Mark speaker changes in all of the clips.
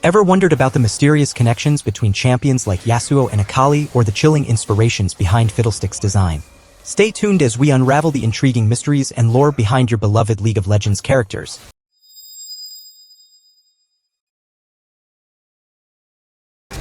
Speaker 1: Ever wondered about the mysterious connections between champions like Yasuo and Akali or the chilling inspirations behind Fiddlestick's design? Stay tuned as we unravel the intriguing mysteries and lore behind your beloved League of Legends characters.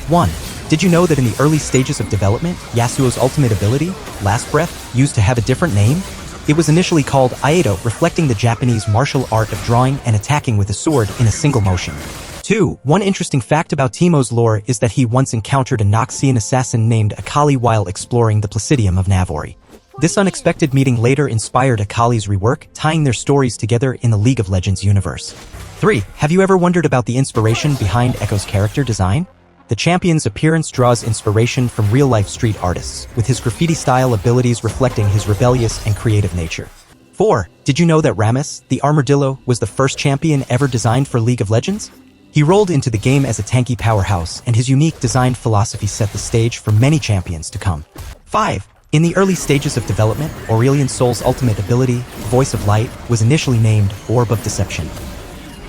Speaker 1: 1. Did you know that in the early stages of development, Yasuo's ultimate ability, Last Breath, used to have a different name? It was initially called Aedo, reflecting the Japanese martial art of drawing and attacking with a sword in a single motion. 2. One interesting fact about Teemo's lore is that he once encountered a Noxian assassin named Akali while exploring the Placidium of Navori. This unexpected meeting later inspired Akali's rework, tying their stories together in the League of Legends universe. 3. Have you ever wondered about the inspiration behind Echo's character design? The champion's appearance draws inspiration from real-life street artists, with his graffiti-style abilities reflecting his rebellious and creative nature. 4. Did you know that Rammus, the Armadillo, was the first champion ever designed for League of Legends? He rolled into the game as a tanky powerhouse, and his unique design philosophy set the stage for many champions to come. 5. In the early stages of development, Aurelion Sol's ultimate ability, Voice of Light, was initially named Orb of Deception.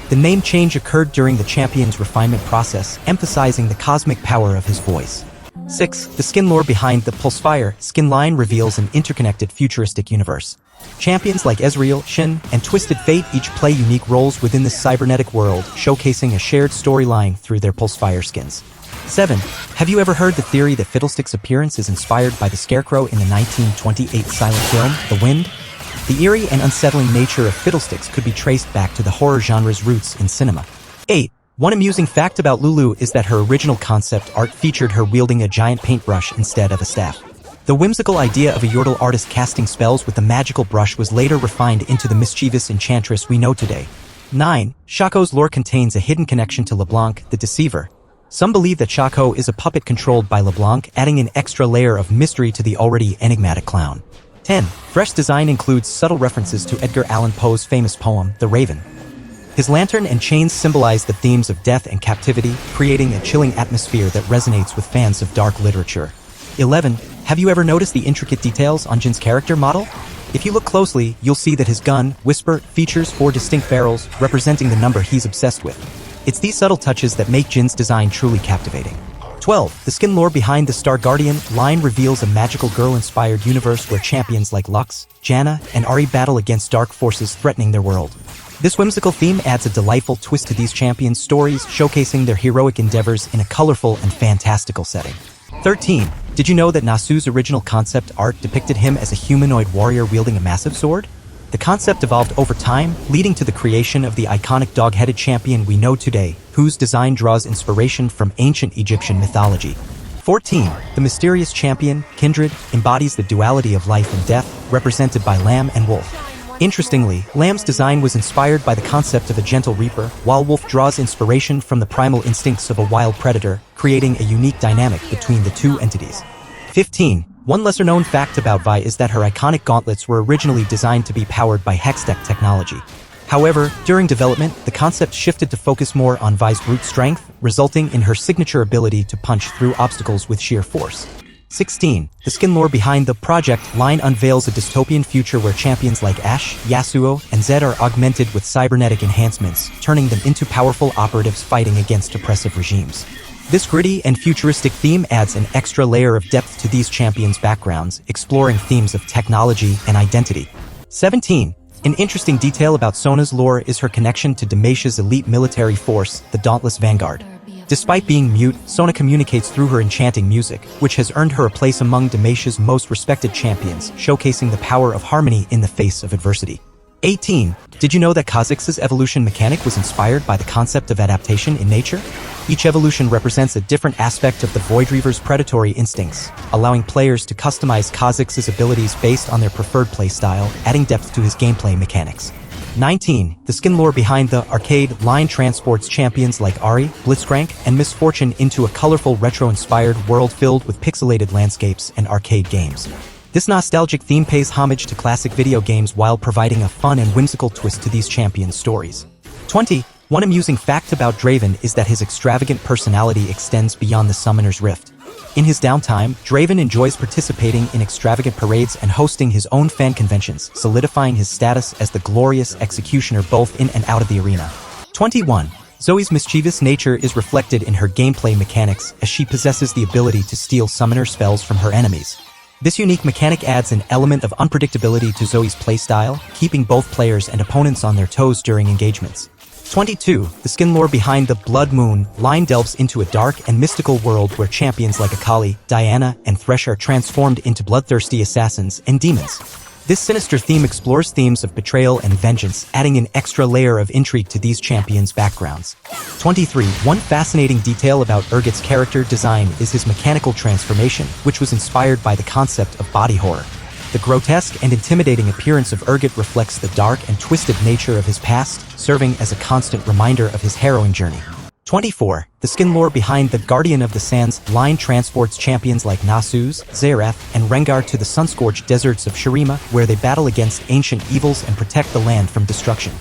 Speaker 1: The name change occurred during the champion's refinement process, emphasizing the cosmic power of his voice. 6. The skin lore behind the Pulsefire skin line reveals an interconnected futuristic universe. Champions like Ezreal, Shin, and Twisted Fate each play unique roles within this cybernetic world, showcasing a shared storyline through their Pulsefire skins. 7. Have you ever heard the theory that Fiddlestick's appearance is inspired by the Scarecrow in the 1928 silent film, The Wind? The eerie and unsettling nature of Fiddlesticks could be traced back to the horror genre's roots in cinema. 8. One amusing fact about Lulu is that her original concept art featured her wielding a giant paintbrush instead of a staff. The whimsical idea of a Yordle artist casting spells with a magical brush was later refined into the mischievous enchantress we know today. 9. Shaco's lore contains a hidden connection to LeBlanc, the Deceiver. Some believe that Shaco is a puppet controlled by LeBlanc, adding an extra layer of mystery to the already enigmatic clown. 10. Fresh design includes subtle references to Edgar Allan Poe's famous poem, The Raven. His lantern and chains symbolize the themes of death and captivity, creating a chilling atmosphere that resonates with fans of dark literature. 11. Have you ever noticed the intricate details on Jin's character model? If you look closely, you'll see that his gun, Whisper, features 4 distinct barrels, representing the number he's obsessed with. It's these subtle touches that make Jin's design truly captivating. 12. The skin lore behind the Star Guardian line reveals a magical girl-inspired universe where champions like Lux, Janna, and Ahri battle against dark forces threatening their world. This whimsical theme adds a delightful twist to these champions' stories, showcasing their heroic endeavors in a colorful and fantastical setting. 13. Did you know that Nasu's original concept art depicted him as a humanoid warrior wielding a massive sword? The concept evolved over time, leading to the creation of the iconic dog-headed champion we know today, whose design draws inspiration from ancient Egyptian mythology. 14. The mysterious champion, Kindred, embodies the duality of life and death, represented by Lamb and Wolf. Interestingly, Lamb's design was inspired by the concept of a gentle reaper, while Wolf draws inspiration from the primal instincts of a wild predator, creating a unique dynamic between the two entities. 15. One lesser-known fact about Vi is that her iconic gauntlets were originally designed to be powered by Hextech technology. However, during development, the concept shifted to focus more on Vi's brute strength, resulting in her signature ability to punch through obstacles with sheer force. 16. The skin lore behind the project line unveils a dystopian future where champions like Ashe, Yasuo, and Zed are augmented with cybernetic enhancements, turning them into powerful operatives fighting against oppressive regimes. This gritty and futuristic theme adds an extra layer of depth to these champions' backgrounds, exploring themes of technology and identity. 17. An interesting detail about Sona's lore is her connection to Demacia's elite military force, the Dauntless Vanguard. Despite being mute, Sona communicates through her enchanting music, which has earned her a place among Demacia's most respected champions, showcasing the power of harmony in the face of adversity. 18. Did you know that Kha'Zix's evolution mechanic was inspired by the concept of adaptation in nature? Each evolution represents a different aspect of the Void Reaver's predatory instincts, allowing players to customize Kha'Zix's abilities based on their preferred playstyle, adding depth to his gameplay mechanics. 19. The skin lore behind the arcade line transports champions like Ahri, Blitzcrank, and Miss Fortune into a colorful retro-inspired world filled with pixelated landscapes and arcade games. This nostalgic theme pays homage to classic video games while providing a fun and whimsical twist to these champions' stories. 20. One amusing fact about Draven is that his extravagant personality extends beyond the Summoner's Rift. In his downtime, Draven enjoys participating in extravagant parades and hosting his own fan conventions, solidifying his status as the glorious executioner both in and out of the arena. 21. Zoe's mischievous nature is reflected in her gameplay mechanics as she possesses the ability to steal summoner spells from her enemies. This unique mechanic adds an element of unpredictability to Zoe's playstyle, keeping both players and opponents on their toes during engagements. 22. The skin lore behind the Blood Moon line delves into a dark and mystical world where champions like Akali, Diana, and Thresh are transformed into bloodthirsty assassins and demons. This sinister theme explores themes of betrayal and vengeance, adding an extra layer of intrigue to these champions' backgrounds. 23. One fascinating detail about Urgot's character design is his mechanical transformation, which was inspired by the concept of body horror. The grotesque and intimidating appearance of Urgot reflects the dark and twisted nature of his past, serving as a constant reminder of his harrowing journey. 24. The skin lore behind the Guardian of the Sands line transports champions like Nasus, Zareth, and Rengar to the sun-scorched deserts of Shurima, where they battle against ancient evils and protect the land from destruction.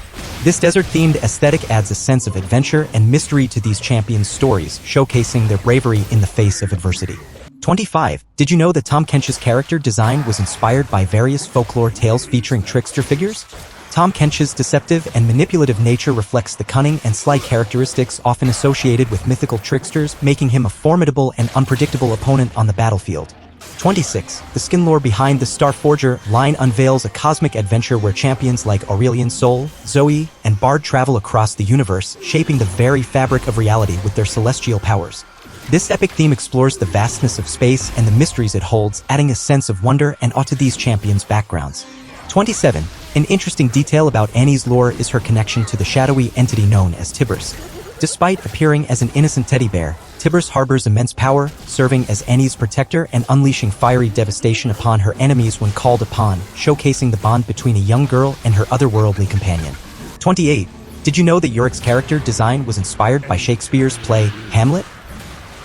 Speaker 1: This desert-themed aesthetic adds a sense of adventure and mystery to these champions' stories, showcasing their bravery in the face of adversity. 25. Did you know that Tahm Kench's character design was inspired by various folklore tales featuring trickster figures? Tahm Kench's deceptive and manipulative nature reflects the cunning and sly characteristics often associated with mythical tricksters, making him a formidable and unpredictable opponent on the battlefield. 26. The skin lore behind the Starforger line unveils a cosmic adventure where champions like Aurelion Sol, Zoe, and Bard travel across the universe, shaping the very fabric of reality with their celestial powers. This epic theme explores the vastness of space and the mysteries it holds, adding a sense of wonder and awe to these champions' backgrounds. 27. An interesting detail about Annie's lore is her connection to the shadowy entity known as Tibbers. Despite appearing as an innocent teddy bear, Tibbers harbors immense power, serving as Annie's protector and unleashing fiery devastation upon her enemies when called upon, showcasing the bond between a young girl and her otherworldly companion. 28. Did you know that Yorick's character design was inspired by Shakespeare's play, Hamlet?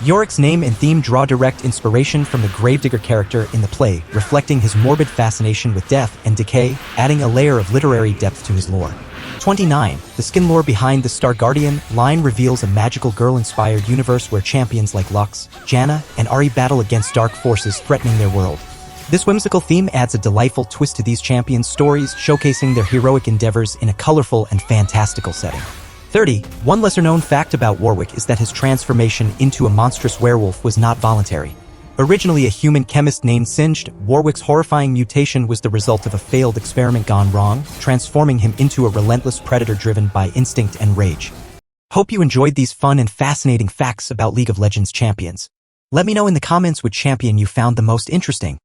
Speaker 1: Yorick's name and theme draw direct inspiration from the gravedigger character in the play, reflecting his morbid fascination with death and decay, adding a layer of literary depth to his lore. 29. The skin lore behind the Star Guardian line reveals a magical girl-inspired universe where champions like Lux, Janna, and Ahri battle against dark forces threatening their world. This whimsical theme adds a delightful twist to these champions' stories, showcasing their heroic endeavors in a colorful and fantastical setting. 30. One lesser-known fact about Warwick is that his transformation into a monstrous werewolf was not voluntary. Originally a human chemist named Singed, Warwick's horrifying mutation was the result of a failed experiment gone wrong, transforming him into a relentless predator driven by instinct and rage. Hope you enjoyed these fun and fascinating facts about League of Legends champions. Let me know in the comments which champion you found the most interesting.